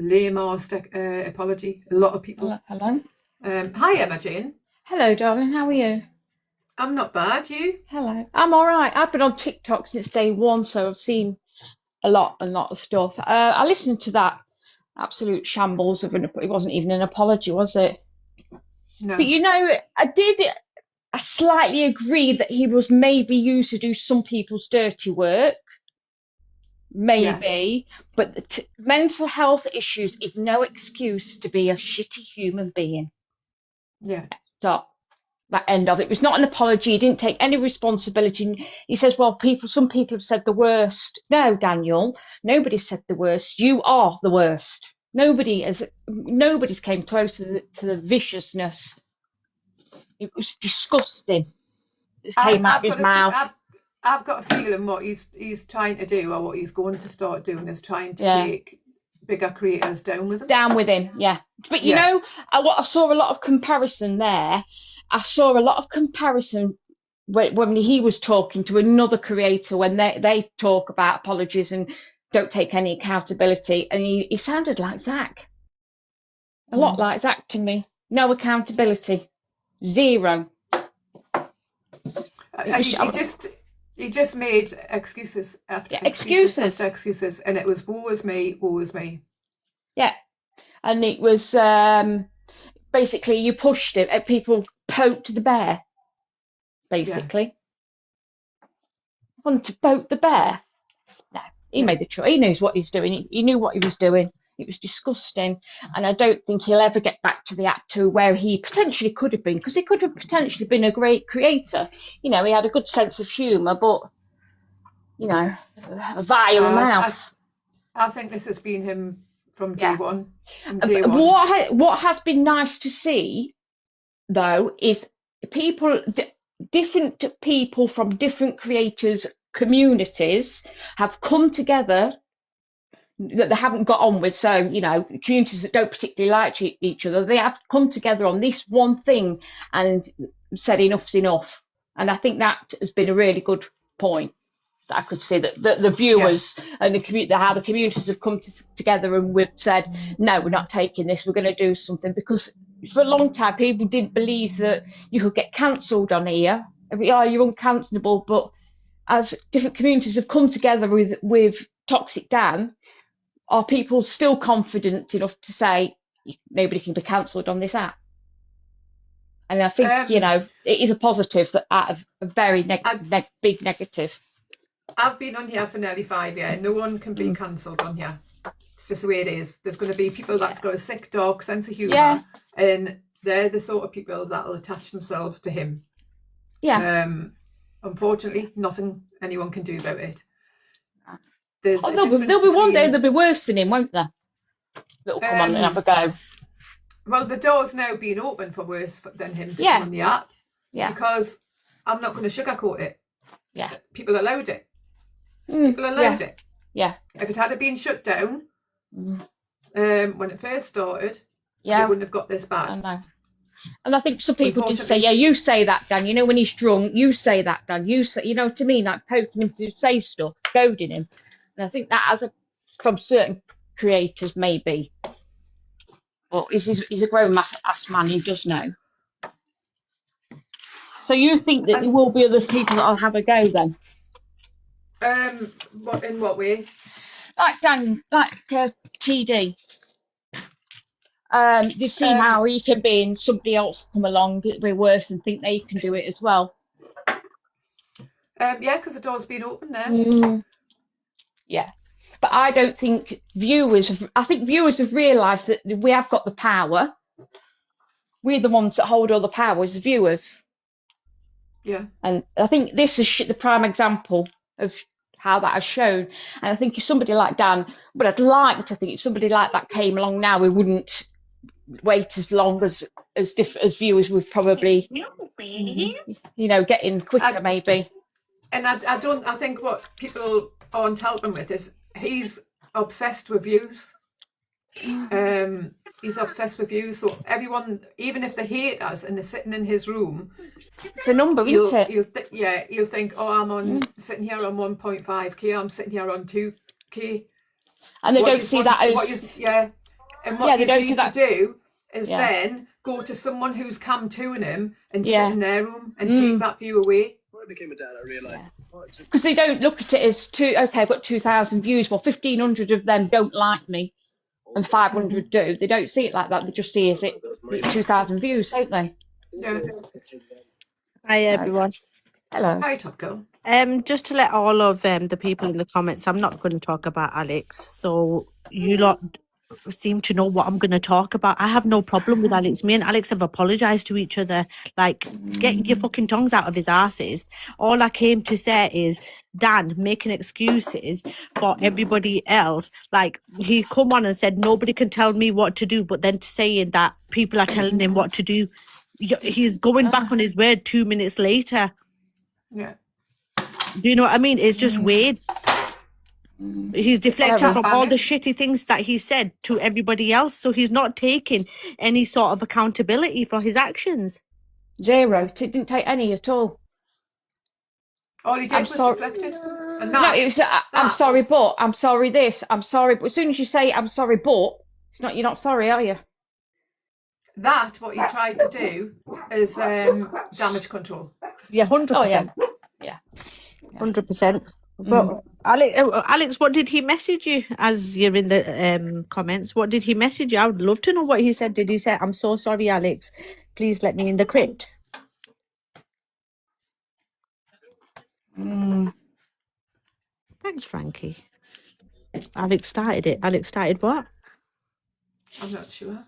lame-ass apology. A lot of people. Hello. Hello. Hi, Emma Jane. Hello, darling. How are you? I'm not bad. You? Hello. I'm all right. I've been on TikTok since day one, so I've seen a lot of stuff. I listened to that absolute shambles of it wasn't even an apology, was it? But No. you know, I slightly agree that he was maybe used to do some people's dirty work, Yeah. maybe, but mental health issues is no excuse to be a shitty human being. Yeah. So that end of it. It was not an apology. He didn't take any responsibility. He says, "Well, some people have said the worst." No, Daniel, nobody said the worst. You are the worst. Nobody's came close to the viciousness. It was disgusting. It I, came out of I've his got a fe- mouth. I've got a feeling what he's trying to do, or what he's going to start doing, is trying to Yeah, take bigger creators down with him. down with him. Yeah, but you Yeah. know, I saw a lot of comparison there. I saw a lot of comparison when he was talking to another creator when they talk about apologies and don't take any accountability, and he sounded like Zach, a lot Mm. like Zach to me. No accountability, zero. It was He just made excuses after yeah, excuses after excuses. excuses, and it was woe is me, woe is me. Yeah, and it was basically you pushed it. People poked the bear. Yeah. Basically, wanted to poke the bear. No, he Yeah. made the choice. He knows what he's doing. He knew what he was doing. It was disgusting, and I don't think he'll ever get back to the actor where he potentially could have been, because he could have potentially been a great creator. You know, he had a good sense of humour, but you know, a vile Uh, I mouth. I think this has been him from day Yeah. one. From day one. What has been nice to see though is people, different people from different creators communities have come together that they haven't got on with. So, you know, communities that don't particularly like each other, they have come together on this one thing and said enough's enough. And I think that has been a really good point that I could see that the Yeah. viewers and how the communities have come together and we've said, no, we're not taking this, we're going to do something. Because for a long time, people didn't believe that you could get cancelled on here. Yeah, you're uncancelable, but as different communities have come together with Toxic Dan, are people still confident enough to say nobody can be cancelled on this app? And I think, you Um, know, it is a positive that out of a very I big negative. I've been on here for nearly 5 years. No one can be Mm, cancelled on here. It's just the way it is. There's going to be people yeah, that's got a sick, dark sense of yeah, humour, and they're the sort of people that'll attach themselves to him. yeah. Um, Unfortunately, nothing anyone can do about it. There's Oh, a difference there'll be one day between. there'll be worse than him, won't there? That'll come on and have a Um, go. well, the door's now being open for worse than him to come Yeah, on the app, yeah, because I'm not going to sugarcoat it. yeah, People allowed it. mm, People allowed yeah, it. yeah, If it had been shut down mm, when it first started, it yeah. wouldn't have got this I bad. know. And I think some people did say, yeah, Unfortunately, you say that, Dan. You know, when he's drunk, you say that, Dan. You say, you know, to me, like poking him to say stuff, goading him. And I think that from certain creators, maybe. But he's a grown ass man, he does know. So you think that there as will be other people that'll have a go then? what in what way? Like Dan, like TD. They've seen Um, how he can be, and somebody else come along, it'll be worse, and think they can do it as well. yeah, because the door's been open now. Mm, yeah. But I don't think I think viewers have realised that we have got the power. We're the ones that hold all the power as viewers. Yeah. And I think this is the prime example of how that has shown. And I think if somebody like Dan, but I'd like to think if somebody like that came along now, we wouldn't wait as long as viewers would probably, you know, get in quicker I, maybe. I don't. I think what people aren't helping with is he's obsessed with views. He's obsessed with views. So everyone, even if they hate us and they're sitting in his room, It's a number, isn't it? he'll think, oh, I'm on sitting here on 1.5k. I'm sitting here on 2k. And they don't see that What as is yeah? And Yeah, what they you don't see need to that. do is Yeah. then go to someone who's come to him and Yeah. sit in their room and take that view away. When I became a dad, I realised Because they don't look at it as okay, I've got 2,000 views. Well, 1,500 of them don't like me, and 500 do. They don't see it like that. They just see it's 2,000 views, don't they? Yeah. Hi everyone. Hello. Hi, Top Girl. Just to let all of the people in the comments, I'm not going to talk about Alex. So you lot seem to know what I'm going to talk about. I have no problem with Alex. Me and Alex have apologized to each other. Like, get your fucking tongues out of his asses. All I came to say is Dan making excuses for everybody else. Like, he come on and said nobody can tell me what to do, but then saying that people are telling him what to do. He's going back on his word 2 minutes later. Yeah. Do you know what I mean? It's just weird. He's deflecting Very from all the panicked. shitty things that he said to everybody else, so he's not taking any sort of accountability for his actions. Zero. It didn't take any at all. All he did I'm was sorry. deflected. And No, that, it was. I'm that sorry, was- but I'm sorry this. I'm sorry, but as soon as you say I'm sorry, but it's not. You're not sorry, are you? that what he tried to do is damage control. Yeah, 100%. Oh yeah. Yeah. 100%. But Alex, what did he message you as you're in the comments? What did he message you? I would love to know what he said. Did he say, "I'm so sorry, Alex, please let me in the crypt"? Thanks, Frankie. Alex started it. Alex started what? I'm not sure.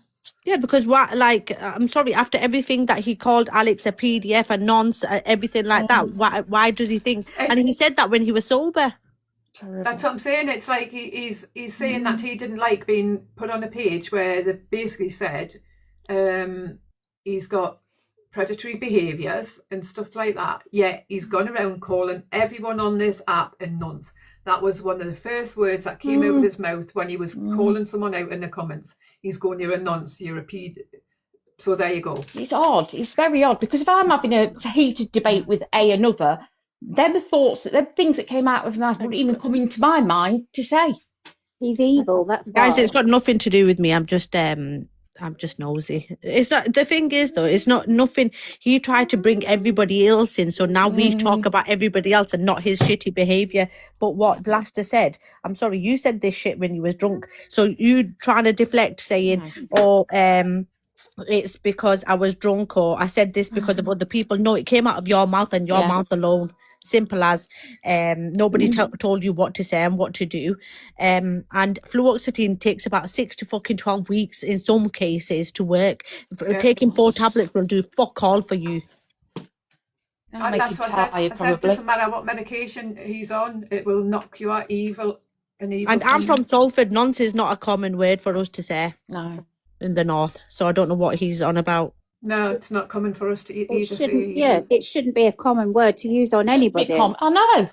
Yeah, because what? Like, I'm sorry. After everything that he called Alex a PDF and everything like that, why does he think? And he said that when he was sober. Terrible. That's what I'm saying. It's like he's saying that he didn't like being put on a page where they basically said he's got predatory behaviours and stuff like that. Yet he's gone around calling everyone on this app a nonce. That was one of the first words that came out of his mouth when he was calling someone out in the comments. He's going, "You're a nonce, you're a So there you go. It's odd. It's very odd because if I'm having a heated debate with another, they're the thoughts, they're the things that came out of my mouth wouldn't even come into my mind to say. He's evil. That's Guys, why. it's got nothing to do with me. I'm just nosy. It's not. The thing is, though, it's not nothing. He tried to bring everybody else in, so now we talk about everybody else and not his shitty behavior. But what Blaster said, I'm sorry, you said this shit when you was drunk. So you trying to deflect, saying, "Oh, it's because I was drunk," or "I said this because of other people." No, it came out of your mouth and your mouth alone. Simple as. Nobody told you what to say and what to do. And fluoxetine takes about 6 to fucking 12 weeks in some cases to work. Taking 4 tablets will do fuck all for you. That'll make you That's what I said. tired, I said, probably. doesn't matter what medication he's on, it will knock you out evil. And I'm from Salford. Nonce is not a common word for us to say No. in the north, so I don't know what he's on about. No, it's not common for us to It either say. shouldn't. Yeah, it shouldn't be a common word to use on anybody. I know.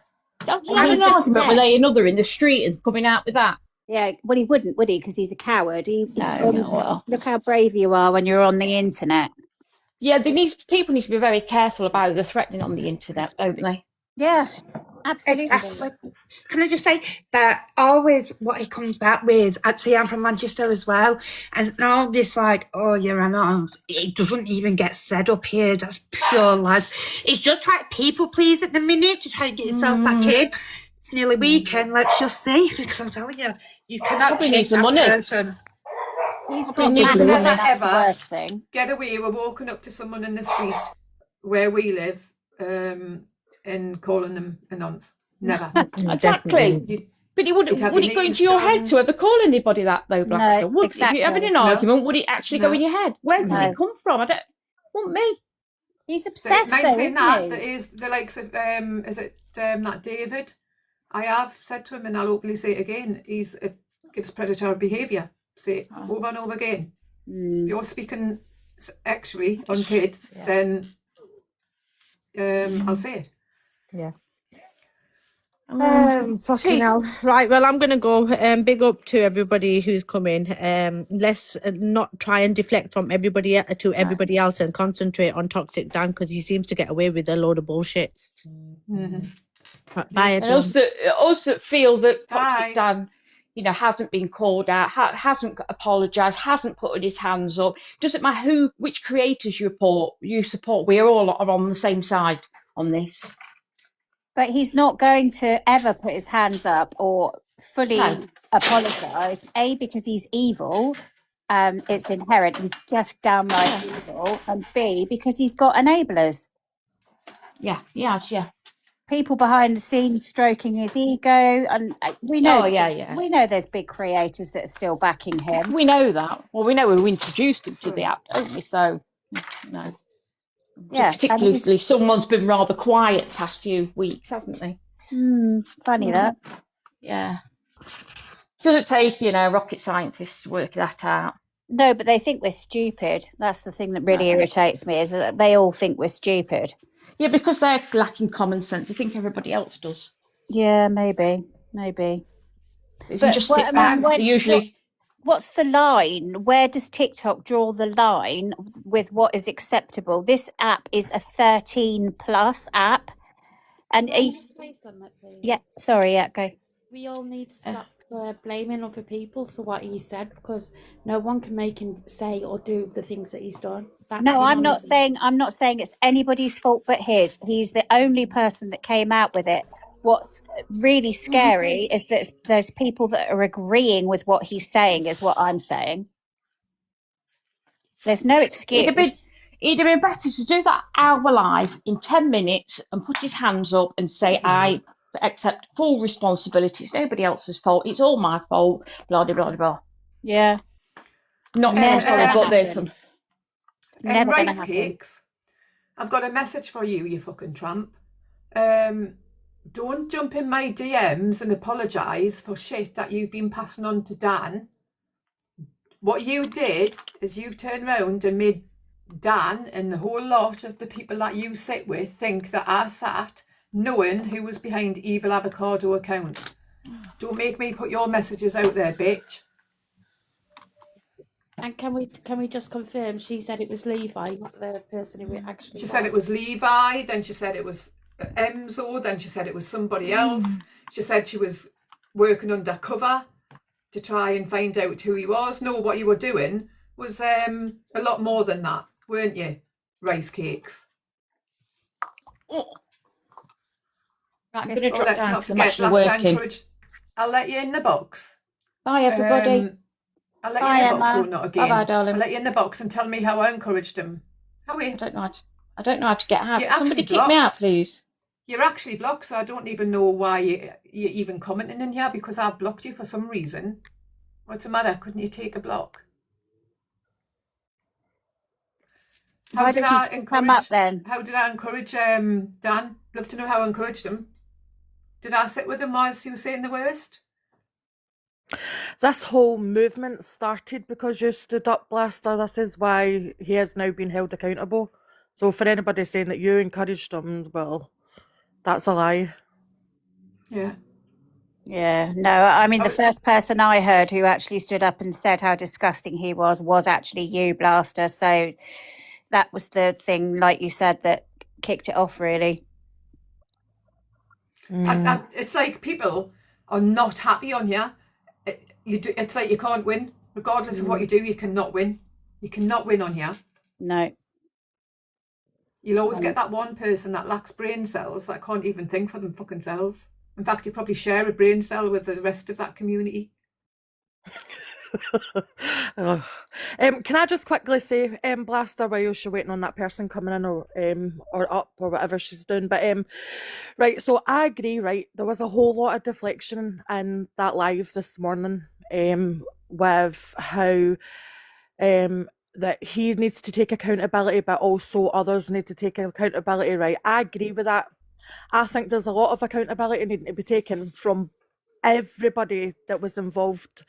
I'm having an just argument with mess. another in the street and coming out with that. Yeah, well, he wouldn't, would he? Because he's a coward. No, well. Look how brave you are when you're on the internet. Yeah, people need to be very careful about the threatening on the internet, don't they? Yeah, absolutely. Exactly. Can I just say that always what he comes back with, actually I'm from Manchester as well, and all this like, "Oh, you're an nonce," it doesn't even get said up here. That's pure lies. It's just trying to people please at the minute to try and get yourself back in. It's nearly weekend, let's just see, because I'm telling you, you cannot Probably change needs the that money. person. He's Probably got needs back the money, money. that's the Ever. worst thing. Get away with walking up to someone in the street where we live and calling them a nonce. Never. Exactly. But would You'd have it your go knees into your head down. to ever call anybody that though, Blaster? No, Would if you're having exactly. an argument, would it actually go No. in your head? Where does No. it come from? I don't want me. He's So obsessed mind though, saying isn't that, he? there is the likes of is it that David? I have said to him, and I'll openly say it again. He's gives predatory behaviour. Say it over and over again. If you're speaking actually on kids, then I'll say it. Yeah. Jeez. Fucking hell. Right, well, I'm gonna go. Big up to everybody who's coming. Let's not try and deflect from everybody to everybody else and concentrate on Toxic Dan, because he seems to get away with a load of bullshit. Right, bye, And everyone. us that feel that Bye. Toxic Dan hasn't been called out, hasn't apologised, hasn't put his hands up. Doesn't matter which creators you support. We all are on the same side on this. But he's not going to ever put his hands up or fully No. apologise. A, because he's evil. It's inherent. He's just downright evil. And B, because he's got enablers. Yeah, he has. Yeah. People behind the scenes stroking his ego, and we know. Oh, yeah. We know there's big creators that are still backing him. We know that. Well, we know we introduced him to the app, don't we? So, no. Yeah, Particularly, someone's been rather quiet past few weeks, hasn't they? Funny that. Yeah. Doesn't take, rocket scientists to work that out. No, but they think we're stupid. That's the thing that really irritates me, is that they all think we're stupid. Yeah, because they're lacking common sense. I think everybody else does. Yeah, maybe. If But you just what- sit back, when- they usually... What's the line? Where does TikTok draw the line with what is acceptable? This app is a 13 plus app. And Can I just say something, please? yeah, sorry, yeah, go. We all need to stop blaming other people for what he said, because no one can make him say or do the things that he's done. That's No, the I'm not only- saying it's anybody's fault but his. He's the only person that came out with it. What's really scary is that there's people that are agreeing with what he's saying, is what I'm saying. There's no excuse. It'd have been better to do that hour live in 10 minutes and put his hands up and say, I accept full responsibility. It's nobody else's fault. It's all my fault. Blah, blah, blah, blah. Yeah. Not Never sorry, gonna but there's happen. some... Never gonna Rice happen. Cakes, I've got a message for you, you fucking tramp. Don't jump in my DMs and apologise for shit that you've been passing on to Dan. What you did is you've turned round and made Dan and the whole lot of the people that you sit with think that I sat knowing who was behind Evil Avocado account. Don't make me put your messages out there, bitch. And can we just confirm she said it was Levi, not the person who actually She said it was Levi, then she said it was Emzo, then she said it was somebody else. She said she was working undercover to try and find out who he was. No, what you were doing was a lot more than that, weren't you? Rice Cakes. Right, I'm Yes, going to Oh, drop let's down not because I'm forget, actually last I working. encouraged... I'll let you in the box. Bye, everybody. I'll let Bye, you in the box, Emma. or not again. Bye-bye, darling. I'll let you in the box and tell me how I encouraged him. How are I you? don't know how to get out. You're Somebody actually kick me blocked. out, please. You're actually blocked, so I don't even know why you're even commenting in here, because I've blocked you for some reason. What's the matter? Couldn't you take a block? Why doesn't it come up then? How did I encourage Dan? Love to know how I encouraged him. Did I sit with him whilst he was saying the worst? This whole movement started because you stood up, Blaster. This is why he has now been held accountable. So for anybody saying that you encouraged him, well, that's a lie. Yeah. Yeah, no, I mean, the first person I heard who actually stood up and said how disgusting he was actually you, Blaster. So that was the thing, like you said, that kicked it off, really. It's like people are not happy on here. It's like you can't win. Regardless of what you do, you cannot win. You cannot win on here. No. You'll always get that one person that lacks brain cells that can't even think for them fucking selves. In fact, you probably share a brain cell with the rest of that community. Oh. Can I just quickly say, Blaster, while you're waiting on that person coming in or up or whatever she's doing, but right, so I agree, right, there was a whole lot of deflection in that live this morning with how that he needs to take accountability, but also others need to take accountability, right? I agree with that. I think there's a lot of accountability needing to be taken from everybody that was involved.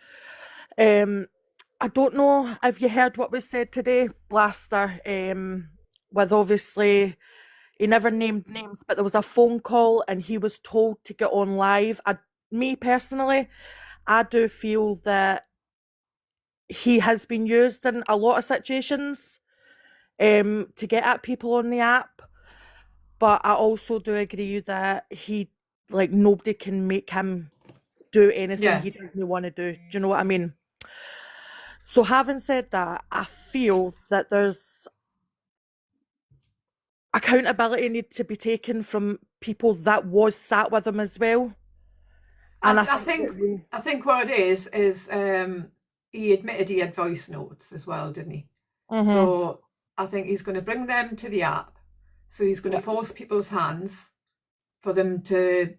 I don't know if you heard what was said today, Blaster, with obviously, he never named names, but there was a phone call and he was told to get on live. Me personally, I do feel that he has been used in a lot of situations to get at people on the app, but I also do agree that nobody can make him do anything Yeah. he doesn't want to do. Do you know what I mean? So having said that, I feel that there's accountability need to be taken from people that was sat with him as well. And I think what it is he admitted he had voice notes as well, didn't he? Mhm. So I think he's going to bring them to the app. So he's going to force people's hands for them to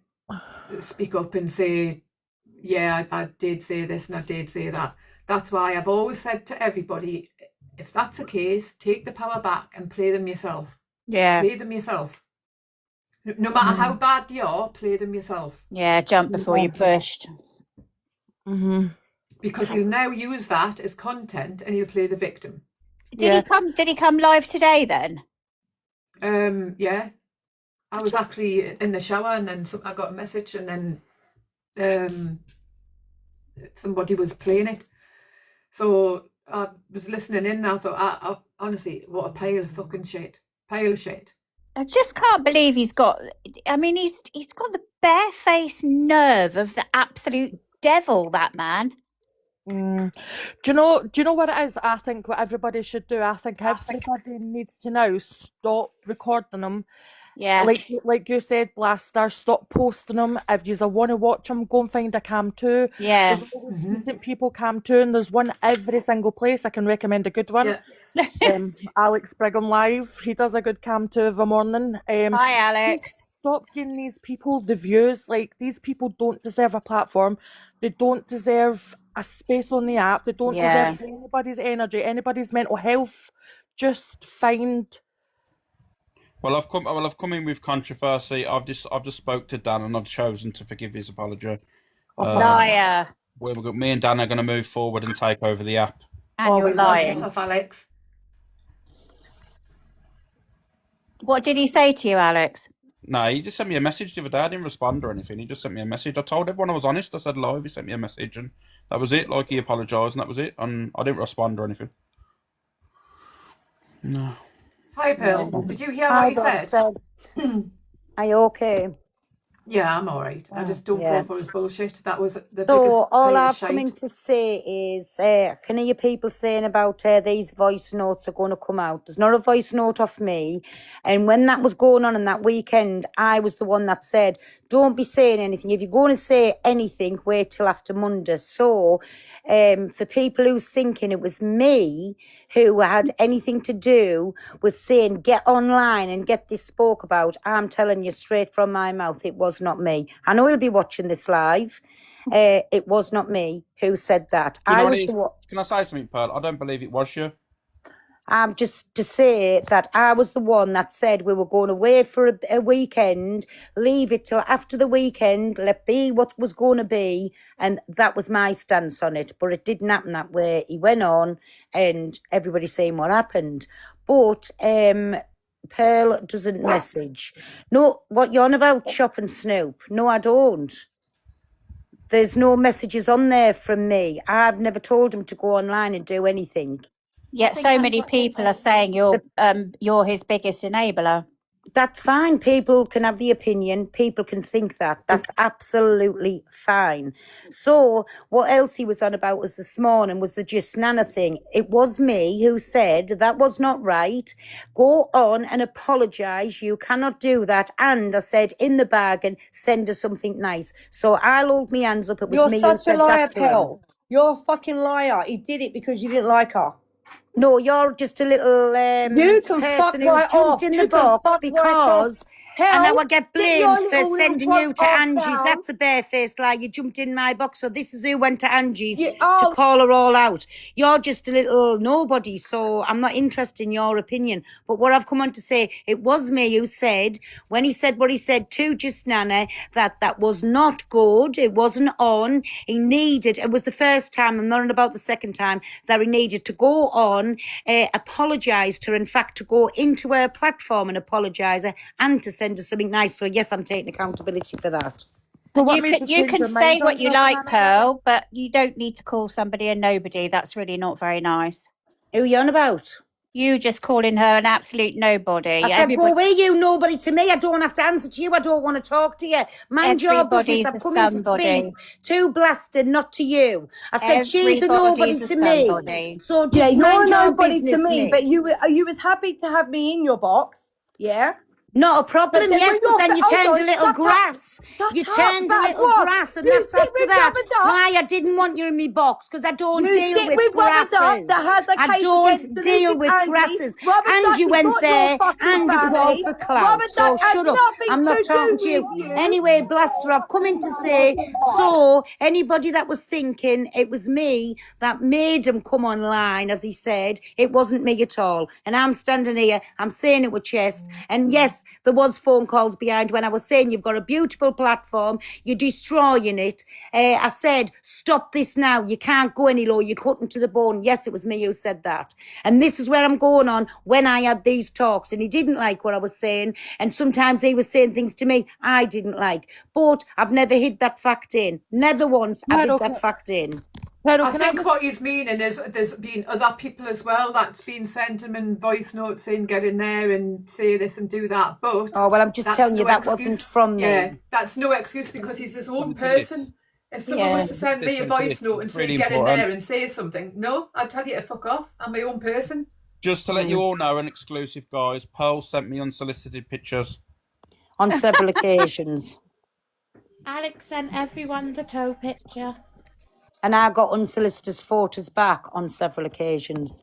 speak up and say, yeah, I did say this and I did say that. That's why I've always said to everybody, if that's the case, take the power back and play them yourself. Yeah. Play them yourself. No matter how bad you are, play them yourself. Yeah, jump before you're pushed. Mhm. Because he'll now use that as content and he'll play the victim. Did he come live today then? Yeah. I was actually in the shower and then I got a message and then somebody was playing it. So I was listening in and I thought, I honestly, what a pile of fucking shit. Pile of shit. I just can't believe he's got the barefaced nerve of the absolute devil, that man. Do you know what it is? I think what everybody should do. I think everybody needs to now stop recording them. Yeah. Like you said, Blaster, stop posting them. If you want to watch them, go and find a Cam 2. Yeah. There's always decent people Cam 2, and there's one every single place. I can recommend a good one. Yeah. Alex Brigham Live. He does a good Cam 2 of a morning. Hi, Alex. Just stop giving these people the views. Like, these people don't deserve a platform. They don't deserve a space on the app. They don't deserve anybody's energy, anybody's mental health. Just find. Well, I've come in with controversy. I've just spoke to Dan and I've chosen to forgive his apology. Liar. Me and Dan are going to move forward and take over the app. And you're lying. Off, Alex. What did he say to you, Alex? No, he just sent me a message the other day. I didn't respond or anything. He just sent me a message. I told everyone I was honest. I said live. He sent me a message and that was it. Like, he apologised and that was it. And I didn't respond or anything. No. Hi, Pearl. Did you hear what he said? Are you okay? Yeah, I'm all right. I just don't fall for his bullshit. That was the biggest So all pile of I've shite. come in to say is, can hear people saying about these voice notes are going to come out. There's not a voice note off me. And when that was going on that weekend, I was the one that said, don't be saying anything. If you're going to say anything, wait till after Monday. So for people who's thinking it was me who had anything to do with saying get online and get this spoke about, I'm telling you straight from my mouth, it was not me. I know he'll be watching this live. It was not me who said that. Can I say something, Pearl? I don't believe it was you. Just to say that I was the one that said we were going away for a weekend, leave it till after the weekend, let be what was going to be, and that was my stance on it. But it didn't happen that way. He went on, and everybody's saying what happened. But Pearl doesn't message. No, what you're on about, Shop and Snoop? No, I don't. There's no messages on there from me. I've never told him to go online and do anything. Yet so many people are saying you're his biggest enabler. That's fine. People can have the opinion. People can think that. That's absolutely fine. So what else he was on about was this morning was the Just Nana thing. It was me who said that was not right. Go on and apologise. You cannot do that. And I said in the bargain, send us something nice. So I'll hold my hands up. It was You're me such who a said liar, that to him. Pearl. You're a fucking liar. He did it because you didn't like her. No, you're just a little You can fuck person who's right off. jumped in You the can box fuck right because... off. And now Hell, I get get your blamed for little sending fuck you to off Angie's. now. That's a barefaced lie. You jumped in my box. So this is who went to Angie's You- to oh. call her all out. You're just a little nobody. So I'm not interested in your opinion. But what I've come on to say, it was me who said, when he said what he said to Just Nana, that was not good. It wasn't on. He needed, it was the first time, I'm not on about the second time, that he needed to go on, apologise to her, in fact, to go into her platform and apologise her and to send her something nice. So yes, I'm taking accountability for that. So what You made can, you you change can your say mind what on you Just like, Nana? Pearl, but you don't need to call somebody a nobody. That's really not very nice. Who are you on about? You just calling her an absolute nobody. I said, go away, you nobody to me. I don't have to answer to you. I don't want to talk to you. Mind your business. Everybody's I've a come in to speak somebody. to Blasted, not to you. I said, she's a nobody Everybody's a to me. somebody. So Yeah, just you're mind your nobody business, to me, Nick. but you was happy to have me in your box, yeah. Not a But problem, then yes, when but you're then you hold turned on, a little shut up, grass. shut You up, turned a that little was grass, and you that's sit after with that. Robert Duck. Why I didn't want you in my box, because I don't You deal sit with with Robert Duck grasses. that has a I case don't against deal Elizabeth with Angie. grasses. Robert And Duck you is went not your there, fucking and it was all family. for clout. Robert So Duck has shut up. nothing I'm not to talking do to you. with you. Anyway, Blaster, I've come in to say, so anybody that was thinking it was me that made him come online, as he said, it wasn't me at all. And I'm standing here, I'm saying it with chest. And yes, there was phone calls behind when I was saying you've got a beautiful platform, you're destroying it. I said, stop this now. You can't go any lower. You're cutting to the bone. Yes, it was me who said that. And this is where I'm going on when I had these talks. And he didn't like what I was saying. And sometimes he was saying things to me I didn't like. But I've never hid that fact in. Never once I've hid that fact in. I think what he's meaning is there's been other people as well that's been sent him in voice notes saying get in there and say this and do that. But oh well, I'm just that's telling you no that excuse. wasn't from me. Yeah, that's no excuse because he's his own And the thing is- person. If someone was to send me a voice note and say really get in important. there and say something, no, I'd tell you to fuck off. I'm my own person. Just to let you all know, an exclusive, guys. Pearl sent me unsolicited pictures. On several occasions. Alex sent everyone the toe picture. And I got unsolicited photos back on several occasions.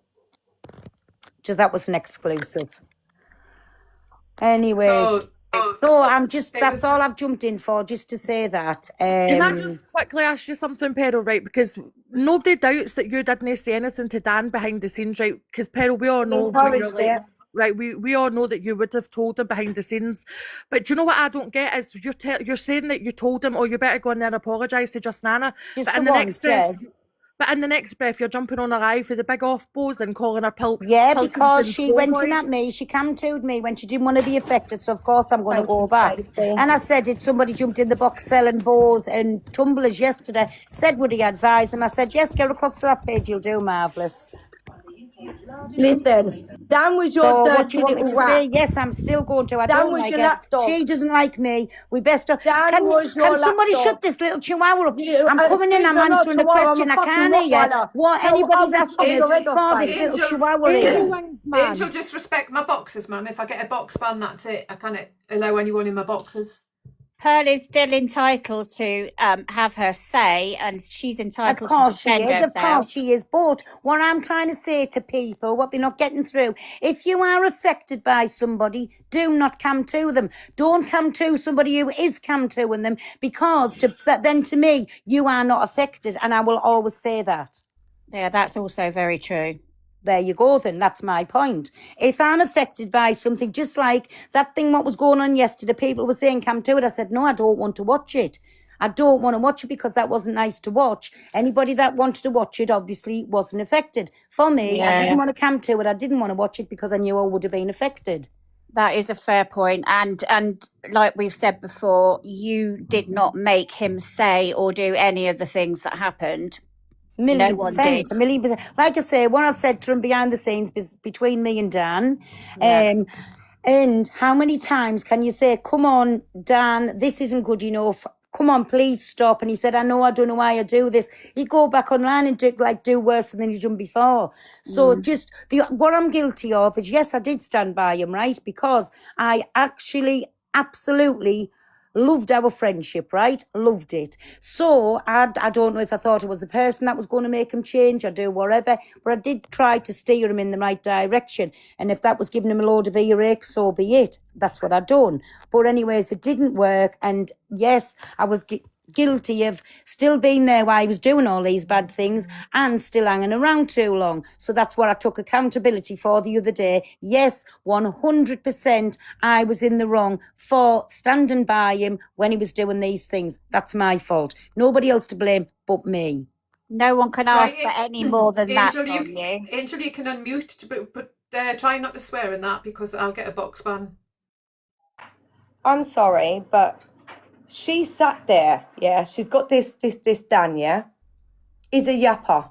So that was an exclusive. Anyways, so I'm just, that's all I've jumped in for, just to say that. Can I just quickly ask you something, Peril, right? Because nobody doubts that you didn't say anything to Dan behind the scenes, right? Because, Peril, we all know when you're like, right, we all know that you would have told him behind the scenes. But do you know what I don't get is you're saying that you told him, oh, you better go in there and apologise to Just Nana. Just But in the the once, next breath, but in the next breath, you're jumping on a live for the big off-bows and calling her yeah, because Pilkington she went in Playboy. at me, she cam-toed me when she didn't want to be affected, so of course I'm going to go back. And I said, did somebody jumped in the box selling bows and tumblers yesterday? Said, would he advise them? I said, yes, get across to that page, you'll do marvellous. Listen, Dan was your So what dirty do you want me little to rat. say? Yes, I'm still going to. I Dan don't was like your her. lapdog. She doesn't like me. We best. Dan Can was your somebody lapdog. shut this little chihuahua up? You- I'm coming in. excuse I'm me, not answering the chihuahua, I'm question. a I fucking can't hear Rottweiler. what So anybody's I'll asking just is hold your for head this off, little mate. chihuahua here. Angel, just respect my boxes, man. If I get a box ban, that's it. I can't allow anyone in my boxes. Pearl is still entitled to have her say, and she's Of entitled to course she defend is. Of herself. course she is. But what I'm trying to say to people, what they're not getting through, if you are affected by somebody, do not come to them. Don't come to somebody who is come to them, because then to me, you are not affected, and I will always say that. Yeah, that's also very true. There you go then, that's my point. If I'm affected by something, just like that thing what was going on yesterday, people were saying come to it, I said no, I don't want to watch it. I don't want to watch it because that wasn't nice to watch. Anybody that wanted to watch it obviously wasn't affected. For me, I didn't want to come to it, I didn't want to watch it because I knew I would have been affected. That is a fair point. And like we've said before, you did not make him say or do any of the things that happened. No one did. A million percent. Like I say, what I said to him behind the scenes between me and Dan, Yeah. and how many times can you say, come on, Dan, this isn't good enough. Come on, please stop. And he said, I don't know why I do this. He'd go back online and do worse than he'd done before. So just what I'm guilty of is, yes, I did stand by him, right? Because I actually absolutely loved our friendship, right? Loved it. So I don't know if I thought it was the person that was going to make him change or do whatever, but I did try to steer him in the right direction. And if that was giving him a load of earache, so be it. That's what I done. But anyways, it didn't work. And yes, I was guilty of still being there while he was doing all these bad things and still hanging around too long. So that's what I took accountability for the other day. Yes, 100% I was in the wrong for standing by him when he was doing these things. That's my fault. Nobody else to blame but me. No one can ask for any more than that Angel, from you. Angel, you can unmute, but try not to swear in that because I'll get a box ban. I'm sorry, but she sat there, yeah. She's got this Dan, yeah. Is a yapper.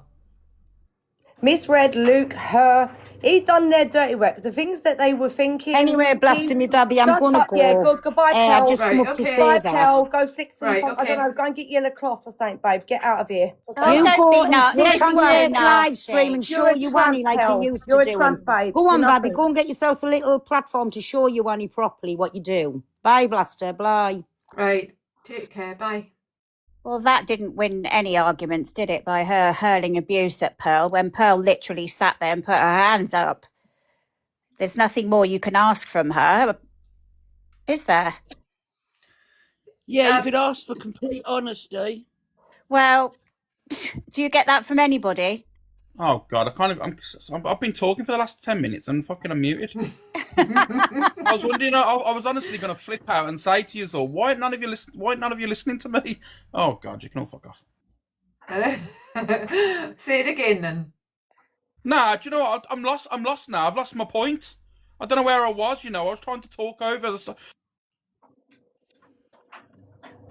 Misread Luke, her. He done their dirty work. The things that they were thinking. Anyway, Blaster, me baby, I'm Shut gonna up, yeah, go. goodbye, I've Kel. just come Right, up to okay. say Bye, that. Kel. Go flick some. Right, I don't okay. know. Go and get yellow cloth or something, babe. Get out of here. Or Oh, something. You don't go be and not. sit Don't on be your so live stream and nasty. show You're a your tramp, Wanny like Kel. you used You're to a do. tramp, babe. Go You're on, baby, nothing. go and get yourself a little platform to show your Wanny properly what you do. Bye, Blaster. Bye. Right. Take care. Bye. Well, that didn't win any arguments, did it, by her hurling abuse at Pearl when Pearl literally sat there and put her hands up? There's nothing more you can ask from her, is there? Yeah, you could ask for complete honesty. Well, do you get that from anybody? Oh God, I've been talking for the last 10 minutes and fucking unmuted. I was wondering. I was honestly going to flip out and say to you all, why none of you listening to me? Oh God, you can all fuck off. Say it again then. Nah, do you know what? I'm lost now. I've lost my point. I don't know where I was. I was trying to talk over.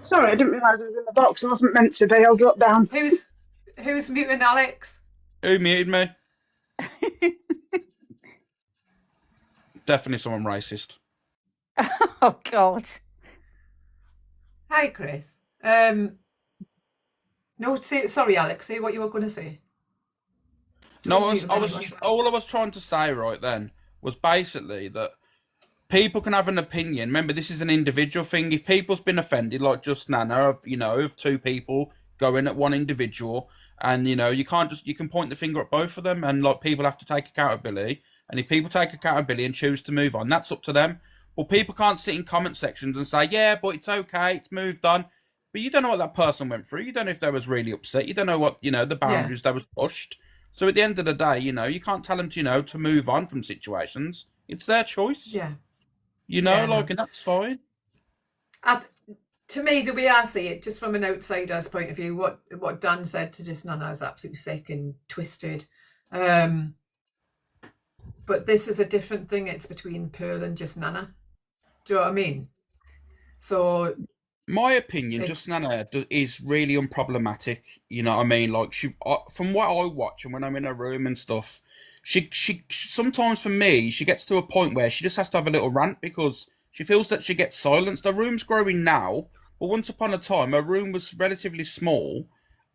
Sorry, I didn't realise it was in the box. It wasn't meant to be. I'll drop down. Who's muting Alex? Who muted me? Definitely someone racist. Oh God. Hi, Chris. No, sorry, Alex. Say what you were going to say. No, all I was trying to say right then was basically that people can have an opinion. Remember, this is an individual thing. If people's been offended, like just Nana, of two people going at one individual, and you can point the finger at both of them, and like people have to take accountability. And if people take accountability and choose to move on, that's up to them. But people can't sit in comment sections and say, yeah, but it's okay, it's moved on. But you don't know what that person went through. You don't know if they was really upset. You don't know what, the boundaries that was pushed. So at the end of the day, you can't tell them to move on from situations. It's their choice. Yeah. And that's fine. To me, the way I see it, just from an outsider's point of view, what Dan said to just Nana is absolutely sick and twisted. But this is a different thing. It's between Pearl and just Nana. Do you know what I mean? So, my opinion, just Nana is really unproblematic. You know what I mean? Like from what I watch and when I'm in her room and stuff, she sometimes for me she gets to a point where she just has to have a little rant because she feels that she gets silenced. Her room's growing now, but once upon a time her room was relatively small,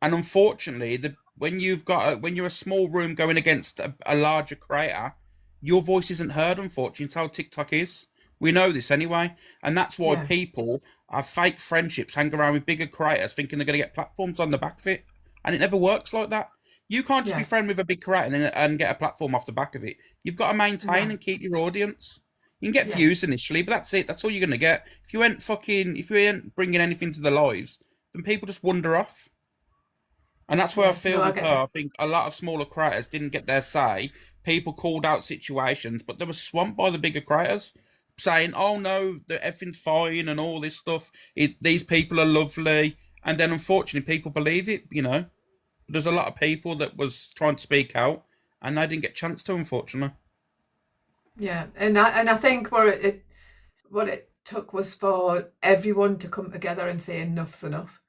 and unfortunately, when you're a small room going against a larger creator, your voice isn't heard. Unfortunately, it's how TikTok is. We know this anyway, and that's why people have fake friendships, hang around with bigger creators, thinking they're going to get platforms on the back of it, and it never works like that. You can't just be friends with a big creator and get a platform off the back of it. You've got to maintain and keep your audience. You can get views initially, but that's it. That's all you're going to get. If you ain't bringing anything to their lives, then people just wander off. And that's where I feel with her. I think a lot of smaller creators didn't get their say. People called out situations, but they were swamped by the bigger creators, saying, oh no, everything's fine and all this stuff. These people are lovely. And then unfortunately people believe it, There's a lot of people that was trying to speak out and they didn't get a chance to, unfortunately. Yeah, and I think what it took was for everyone to come together and say enough's enough.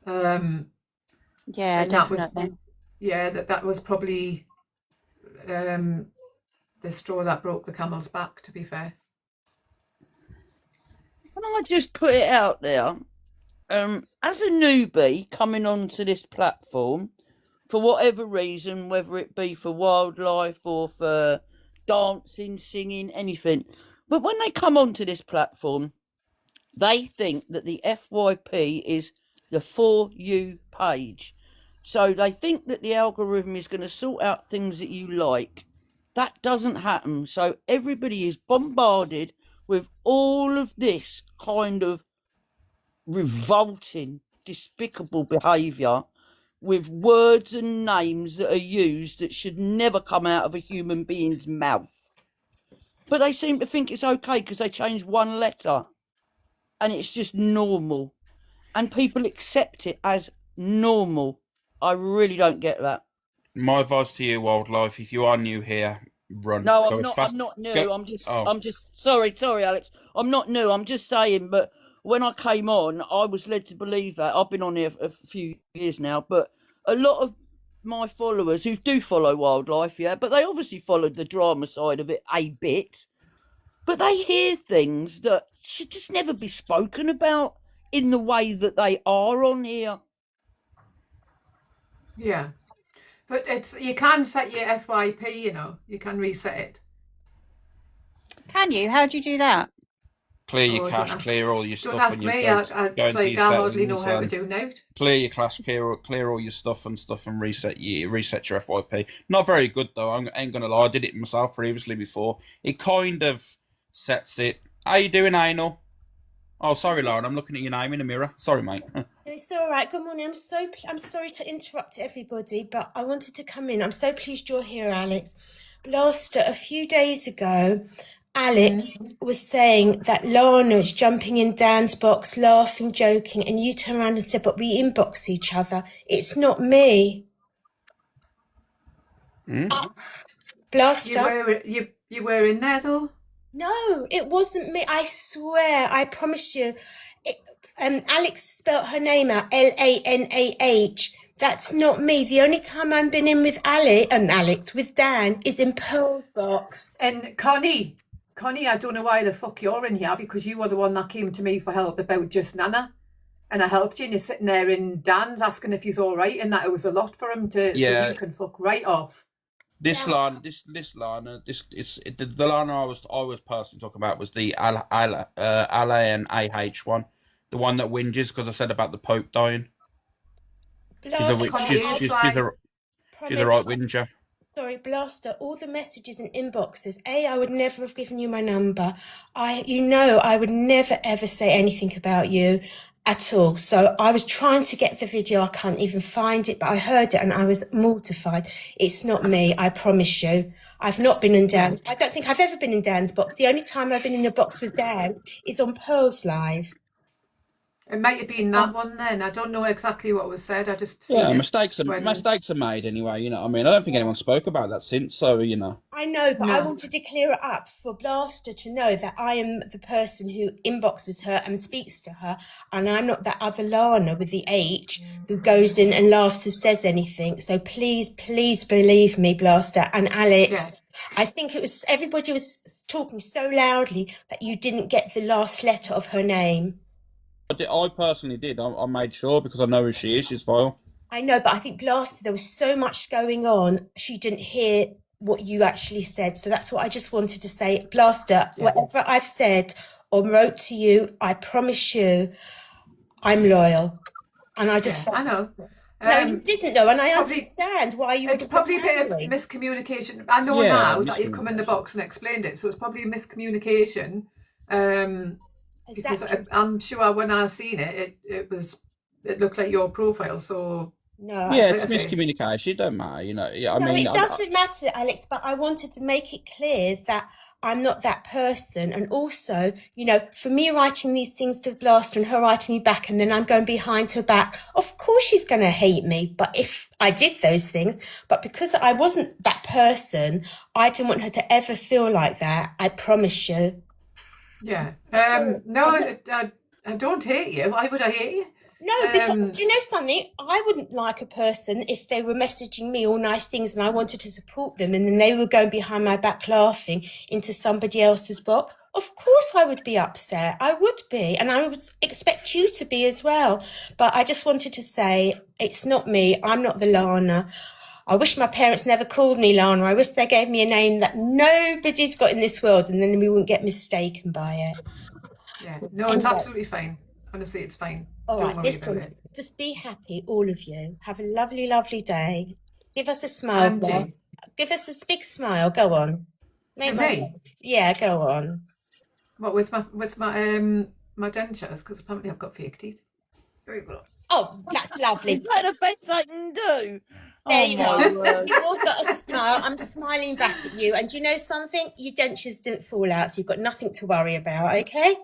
Yeah, and definitely. That was probably the straw that broke the camel's back, to be fair. Can I just put it out there? As a newbie coming onto this platform, for whatever reason, whether it be for wildlife or for dancing, singing, anything, but when they come onto this platform, they think that the FYP is the For You page. So they think that the algorithm is going to sort out things that you like. That doesn't happen. So everybody is bombarded with all of this kind of revolting, despicable behaviour with words and names that are used that should never come out of a human being's mouth. But they seem to think it's okay because they changed one letter and it's just normal. And people accept it as normal. I really don't get that. My advice to you, Wildlife, if you are new here, run. No, Go I'm as not. fast- I'm not new. go- I'm just. Oh. I'm just. Sorry, Alex. I'm not new. I'm just saying. But when I came on, I was led to believe that I've been on here a few years now. But a lot of my followers who do follow wildlife, yeah, but they obviously followed the drama side of it a bit, but they hear things that should just never be spoken about in the way that they are on here. Yeah. But you can set your FYP, you know, you can reset it. Can you? How do you do that? Clear your Oh, cache, don't ask, clear all your don't stuff ask and your me. jobs. I Go into like, your I hardly know settings how to and do now. clear your cache, clear all your stuff and reset your FYP. Not very good though. I ain't gonna lie. I did it myself previously before. It kind of sets it. How you doing, Anal? Oh, sorry, Lauren. I'm looking at your name in the mirror. Sorry, mate. It's all right. Good morning. I'm sorry to interrupt everybody, but I wanted to come in. I'm so pleased you're here, Alex. Blaster, a few days ago, Alex was saying that Lana is jumping in Dan's box, laughing, joking, and you turned around and said, but we inbox each other. It's not me. Blaster. You were in there though? No, it wasn't me. I swear, I promise you. Alex spelt her name out, Lanah. That's not me. The only time I've been in with Alex, with Dan, is in Pearl's box. And Connie, I don't know why the fuck you're in here, because you were the one that came to me for help about Just Nana. And I helped you, and you're sitting there in Dan's asking if he's all right, and that it was a lot for him to, Yeah. so you can fuck right off. The Lana I was personally talking about was the Lanah one, the one that whinges because I said about the Pope dying. She's a right whinger. Sorry, Blaster, all the messages and inboxes. I would never have given you my number. I would never ever say anything about you at all. So I was trying to get the video. I can't even find it, but I heard it and I was mortified. It's not me, I promise you. I've not been in Dan's. I don't think I've ever been in Dan's box. The only time I've been in a box with Dan is on Pearl's Live. It might have been that one then. I don't know exactly what was said. I just seen Yeah, it mistakes are made anyway. You know what I mean? I don't think anyone spoke about that since. So you know. I know, but I No. wanted to clear it up for Blaster to know that I am the person who inboxes her and speaks to her, and I'm not that other Lana with the H who goes in and laughs and says anything. So please believe me, Blaster and Alex. I think it was everybody was talking so loudly that you didn't get the last letter of her name. I personally did. I made sure because I know who she is. She's vile. I know, but I think Blaster, there was so much going on, she didn't hear what you actually said. So that's what I just wanted to say. Blaster, whatever I've said or wrote to you, I promise you, I'm loyal. And I just... I know. No, you didn't know, and I probably- understand why you would It's probably a bit of miscommunication. I know Yeah, now that you've come in the box and explained it, so it's probably a miscommunication. Because Exactly. I'm sure when I seen it, it looked like your profile. So No, Yeah, like it's I say, miscommunication. It don't matter. You know. Yeah, I No, mean, it doesn't matter, Alex, but I wanted to make it clear that I'm not that person. And also, for me writing these things to Blaster and her writing me back, and then I'm going behind her back, of course she's going to hate me. But if I did those things, but because I wasn't that person, I didn't want her to ever feel like that. I promise you. yeah. So- No, I don't hate you. Why would I hate you? No, because do you know something? I wouldn't like a person if they were messaging me all nice things and I wanted to support them, and then they were going behind my back laughing into somebody else's box. Of course I would be upset. I would be, and I would expect you to be as well. But I just wanted to say, it's not me. I'm not the Lana. I wish my parents never called me Lana. I wish they gave me a name that nobody's got in this world, and then we wouldn't get mistaken by it. Yeah. No, it's absolutely fine. Honestly, it's fine. All Don't right, worry about listen, it. just be happy, all of you. Have a lovely, lovely day. Give us a smile, And you. girl. Give us a big smile. Go on. Make To my me? day. Yeah, go on. What with my my dentures? Because apparently I've got fake teeth. Very well. Oh, that's lovely. Is that the best I can do? There you my go. word. You all got a smile. I'm smiling back at you. And you know something? Your dentures didn't fall out, so you've got nothing to worry about, okay?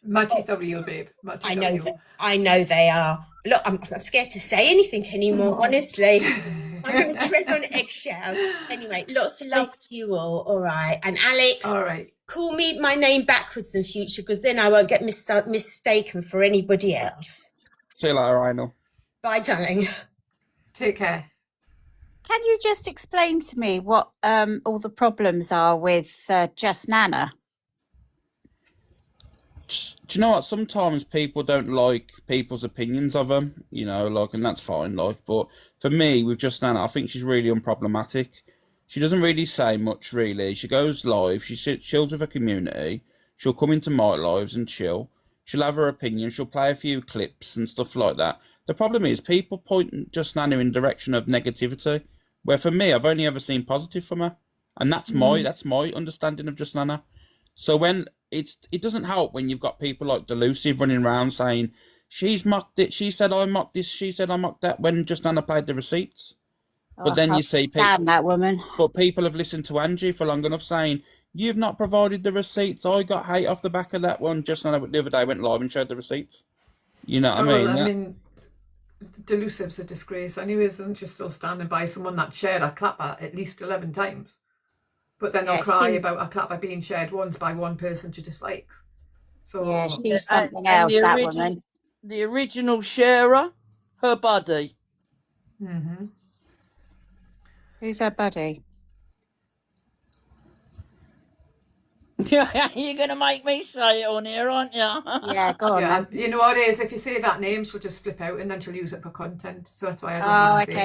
My teeth are real, babe. My teeth I are know real. I know they are. Look, I'm scared to say anything anymore, honestly. I'm going to tread on eggshells. Anyway, lots of love to you all right? And Alex, All right. call me my name backwards in future, because then I won't get mistaken for anybody else. See you later, Rhino. Bye, darling. Take care. Can you just explain to me what all the problems are with Just Nana? Do you know what? Sometimes people don't like people's opinions of them, you know, like, and that's fine, like. But for me, with Just Nana, I think she's really unproblematic. She doesn't really say much, really. She goes live, chills with her community. She'll come into my lives and chill. She'll have her opinion. She'll play a few clips and stuff like that. The problem is people point Just Nana in the direction of negativity, where for me, I've only ever seen positive from her, and that's my understanding of Just Nana. So when it doesn't help when you've got people like Delusive running around saying she's mocked it, she said I mocked this, she said I mocked that, when Just Nana played the receipts. But then you see people, Damn that woman. but people have listened to Angie for long enough saying you've not provided the receipts. I got hate off the back of that one. Just Nana the other day went live and showed the receipts. You know what I mean? Well, I mean, Delusive's a disgrace. Anyways, isn't she still standing by someone that shared a clapper at least 11 times? But then they'll cry about a clapper being shared once by one person she dislikes. So yeah, she's something else, that woman. The original sharer, her buddy. Mm-hmm. Who's her buddy? You're going to make me say it on here, aren't you? Yeah, go on. Yeah, Then. you know what it is? If you say that name, she'll just flip out and then she'll use it for content. So that's why I don't Oh, even say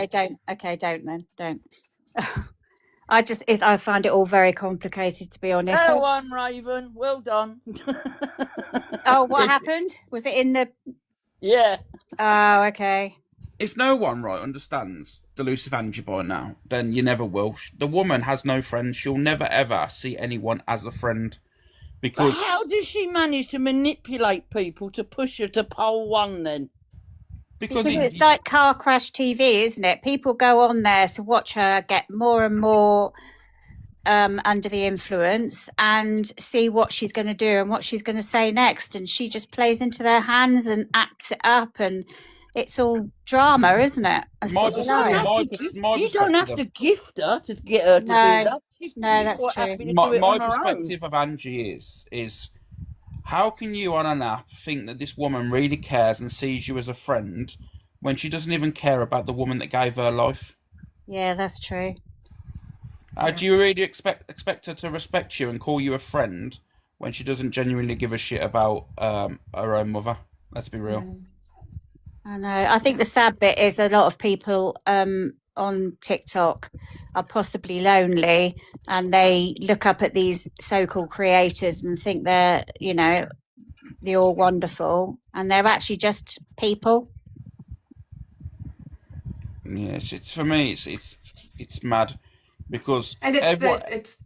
okay, it. don't then, don't. I find it all very complicated, to be honest. Well done, Raven. Well done. Oh, what happened? Was it in the? Yeah. Oh, okay. If no one understands Delusive Angie by now, then you never will. The woman has no friends. She'll never ever see anyone as a friend, because But how does she manage to manipulate people to push her to pole one then? because It's like car crash TV, isn't it? People go on there to watch her get more and more under the influence and see what she's going to do and what she's going to say next, and she just plays into their hands and acts it up, and it's all drama, isn't it? That's My what you perspective- know. You don't have to gift her to get her to do that. She's that's quite true. happy to my do it on her perspective of Angie is how can you on an app think that this woman really cares and sees you as a friend when she doesn't even care about the woman that gave her life? Yeah, that's true. Do you really expect her to respect you and call you a friend when she doesn't genuinely give a shit about her own mother? Let's be real. I know. I think the sad bit is a lot of people on TikTok are possibly lonely, and they look up at these so-called creators and think they're, they're all wonderful, and they're actually just people. Yes, it's for me. It's mad because And it's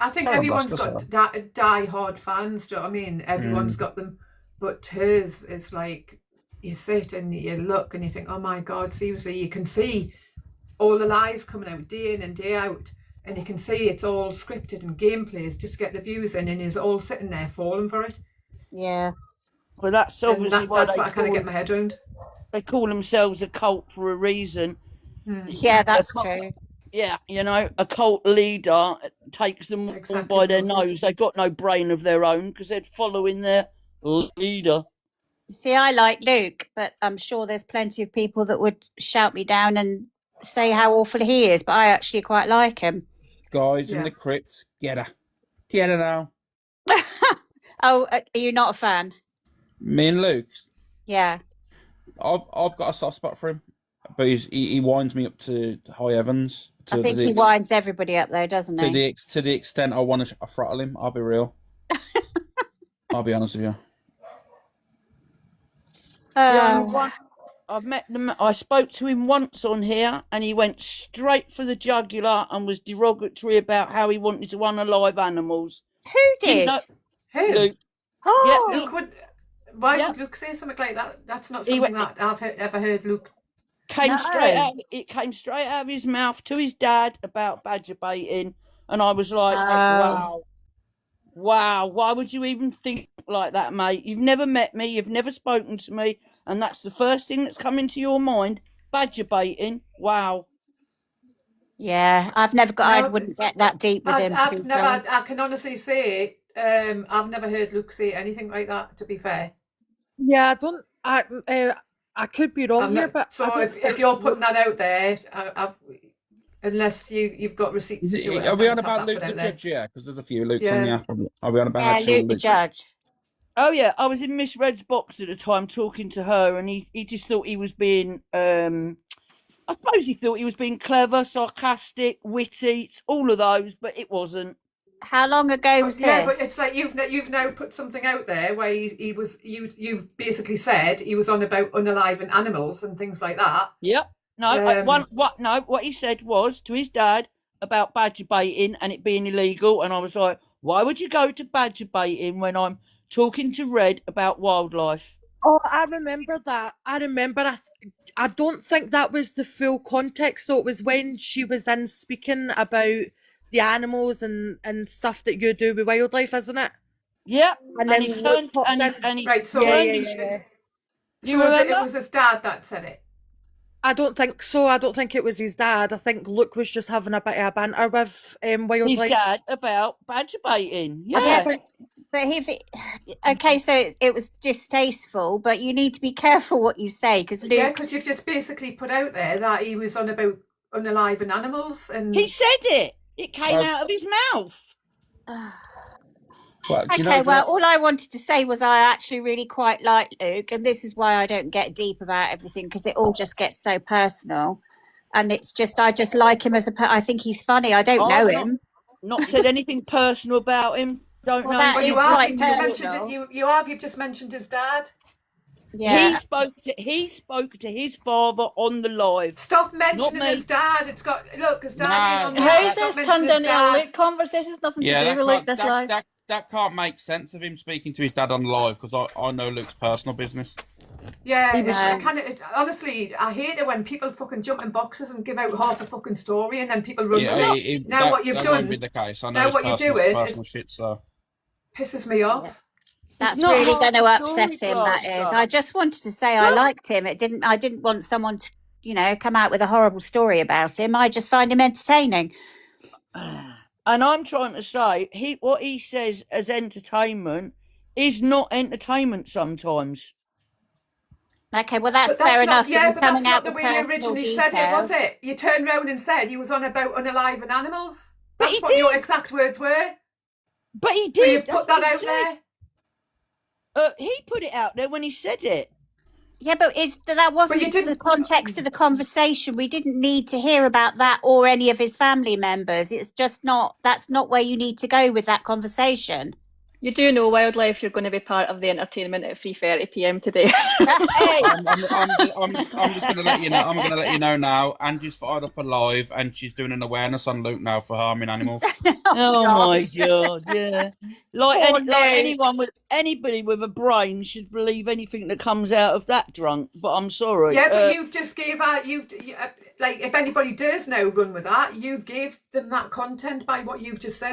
I think Sorry, everyone's Blaster, got die-hard fans, do you know what I mean? Everyone's got them. But hers is like, you sit and you look and you think, oh my God, seriously, you can see all the lies coming out day in and day out. And you can see it's all scripted and gameplays just to get the views in, and he's all sitting there falling for it. Yeah. Well, that's And obviously why that's they what I kind of call- get my head around. They call themselves a cult for a reason. Yeah, that's A cult- true. Yeah, a cult leader takes them all by their nose. They've got no brain of their own because they're following their leader. See, I like Luke, but I'm sure there's plenty of people that would shout me down and say how awful he is, but I actually quite like him. guys in the crypt, get her now. Oh, are you not a fan? Me and Luke, Yeah. I've got a soft spot for him, but he winds me up to high heavens. I think he winds everybody up though, doesn't to he? the extent I want to throttle him. I'll be real. I'll be honest with you. I've met them. I spoke to him once on here, and he went straight for the jugular and was derogatory about how he wanted to unalive animals. Who did? Who? Luke. Oh, Yeah, Luke would. Why would Luke say something like that? That's not He something went- that I've ever heard Luke. Came No. straight out. It came straight out of his mouth to his dad about badger baiting, and I was like, wow, why would you even think like that, mate? You've never met me, you've never spoken to me, and that's the first thing that's come into your mind. Badger baiting. Wow. yeah. I've never got. I No, wouldn't get that deep with him. To I've be never. fair. I can honestly say, I've never heard Luke say anything like that. To be fair, Yeah, I don't. I could be wrong I'm here, not- but so I don't if think you're putting that out there, unless you've got receipts Is to show it. are I we can't on have about that Luke put the out there. Judge? Yeah, because there's a few Lukes on the Yeah. app. Are we on about Yeah, actual Luke the Luke? Judge. Oh yeah, I was in Miss Red's box at the time talking to her, and he just thought he was being I suppose he thought he was being clever, sarcastic, witty, it's all of those, but it wasn't. How long ago was Yeah, but this? it's like you've now put something out there where he was you've basically said he was on about unalive animals and things like that. Yep. No, what he said was to his dad about badger baiting and it being illegal, and I was like, why would you go to badger baiting when I'm talking to Red about wildlife? Oh, I remember that. I don't think that was the full context, though. It was when she was in speaking about the animals and stuff that you do with wildlife, isn't it? Yep. And And then he's Luke turned popped and in. he's Right, so Yeah, turned yeah, his. yeah. Do you So remember? it was his dad that said it. I don't think so. I don't think it was his dad. I think Luke was just having a bit of a banter with His wildlife. dad about badger baiting. I Yeah. don't think. But okay, so it was distasteful, but you need to be careful what you say because Yeah, Luke. because you've just basically put out there that he was on about unalive and animals, and He said it. It came Well- out of his mouth. Well, do you know, Okay, well, all I wanted to say was I actually really quite like Luke, and this is why I don't get deep about everything because it all just gets so personal, and it's just I just like him as I think he's funny. I don't know I've not- him. Not said anything personal about him. Don't Well, know. that well, is you have. quite You've just personal. mentioned it. You've just mentioned his dad. Yeah. He spoke to his father on the live. Stop Not mentioning me. his dad. It's got look, his dad's Nah, on the nah, app. How's Stop this mentioning turned his into a dad. Luke conversation? It's nothing yeah, to do that with Luke can't, this that, live. that can't make sense of him speaking to his dad on live because I know Luke's personal business. Yeah, He was- it's kind of honestly, I hate it when people fucking jump in boxes and give out half the fucking story and then people run with Yeah, it. Now what you've that done won't be the case. I know now his what you're personal, doing is- personal shit. So pisses me off. That's not really half going to the upset story, him. That is. Blaster. I just wanted to say I liked him. I didn't want someone to, come out with a horrible story about him. I just find him entertaining. And I'm trying to say, what he says as entertainment is not entertainment sometimes. Okay, well that's But fair that's enough. not, yeah, you're but that's coming not out the with way you personal originally details. said it, was it? You turned round and said he was on about unalive and animals. But That's he what your did. exact words were. But he did. So you've That's put that what he out said. there. He put it out there when he said it. Yeah, but that wasn't you didn't- the context of the conversation. We didn't need to hear about that or any of his family members. It's just not. That's not where you need to go with that conversation. You do know Wildlife, you're going to be part of the entertainment at 3:30 p.m. today. Hey, I'm just going to let you know. I'm going to let you know now. Andrew's fired up a live, and she's doing an awareness on Luke now for harming animals. oh my god, yeah. Like, Poor like anybody with a brain should believe anything that comes out of that drunk. But I'm sorry. Yeah, but you've just gave out. Like if anybody does now run with that, you gave them that content by what you've just said.